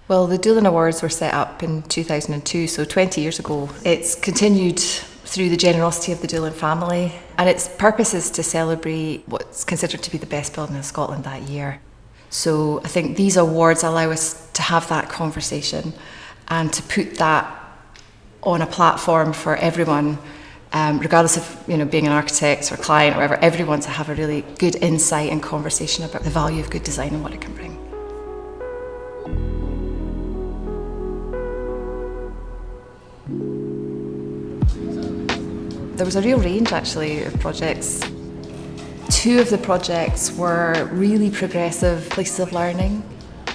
Well, the Doolan Awards were set up in 2002, so 20 years ago. It's continued through the generosity of the Doolan family, and its purpose is to celebrate what's considered to be the best building in Scotland that year. So I think these awards allow us to have that conversation and to put that on a platform for everyone, regardless of being an architect or client or whatever, everyone to have a really good insight and conversation about the value of good design and what it can bring. There was a real range actually of projects. Two of the projects were really progressive places of learning.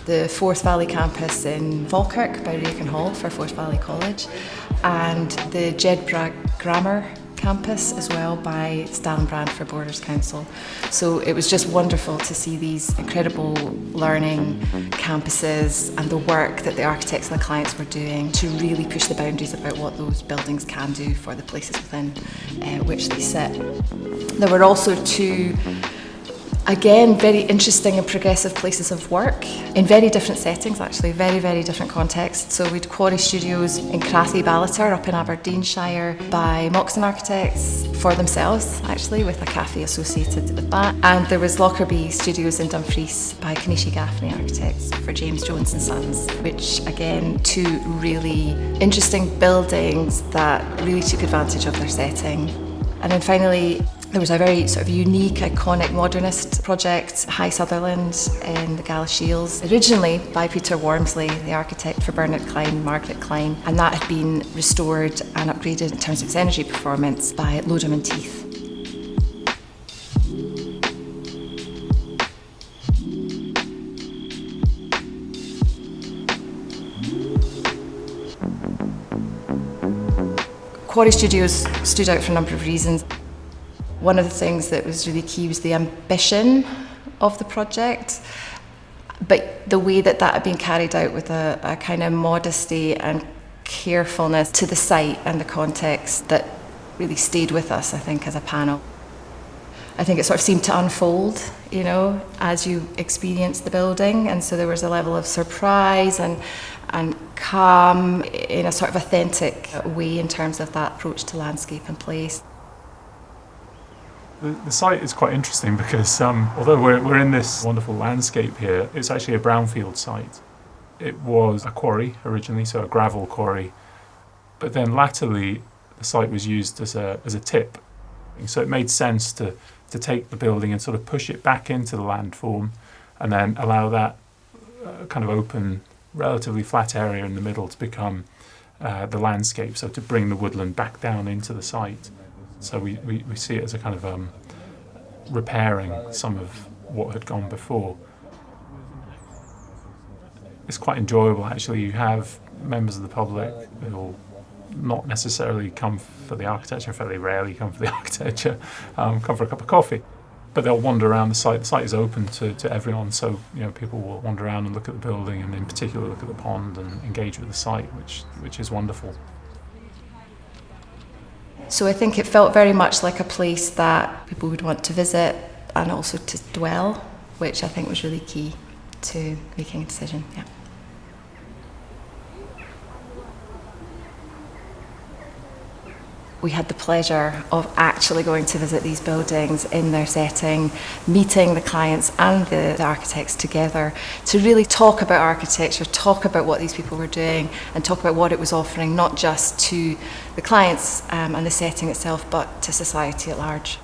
The Forth Valley campus in Falkirk by Raican Hall for Forth Valley College, and the Jedburgh Grammar campus as well by Stallenbrand for Borders Council. So it was just wonderful to see these incredible learning campuses and the work that the architects and the clients were doing to really push the boundaries about what those buildings can do for the places within which they sit. There were also two, again, very interesting and progressive places of work in very different settings, actually, very, very different contexts. So we had Quarry Studios in Crathy Ballater up in Aberdeenshire by Moxon Architects for themselves, actually, with a café associated with that. And there was Lockerbie Studios in Dumfries by Kanishi Gaffney Architects for James Jones and Sons, which, again, two really interesting buildings that really took advantage of their setting. And then finally, there was a very sort of unique, iconic modernist project, High Sutherland in the Galashiels, originally by Peter Wormsley, the architect for Bernard Klein, Margaret Klein, and that had been restored and upgraded in terms of its energy performance by Lodham and Teeth. Quarry Studios stood out for a number of reasons. One of the things that was really key was the ambition of the project, but the way that had been carried out with a kind of modesty and carefulness to the site and the context that really stayed with us, I think, as a panel. I think it sort of seemed to unfold, as you experienced the building, and so there was a level of surprise and calm in a sort of authentic way in terms of that approach to landscape and place. The site is quite interesting because although we're in this wonderful landscape here, it's actually a brownfield site. It was a quarry originally, so a gravel quarry, but then latterly the site was used as a tip. So it made sense to take the building and sort of push it back into the landform and then allow that kind of open, relatively flat area in the middle to become the landscape, so to bring the woodland back down into the site. So we see it as a kind of repairing some of what had gone before. It's quite enjoyable actually. You have members of the public who will not necessarily come for the architecture, in fact they rarely come for the architecture, come for a cup of coffee. But they'll wander around the site. The site is open to everyone, so people will wander around and look at the building and in particular look at the pond and engage with the site, which is wonderful. So I think it felt very much like a place that people would want to visit and also to dwell, which I think was really key to making a decision. Yeah. We had the pleasure of actually going to visit these buildings in their setting, meeting the clients and the architects together to really talk about architecture, talk about what these people were doing and talk about what it was offering, not just to the clients and the setting itself, but to society at large.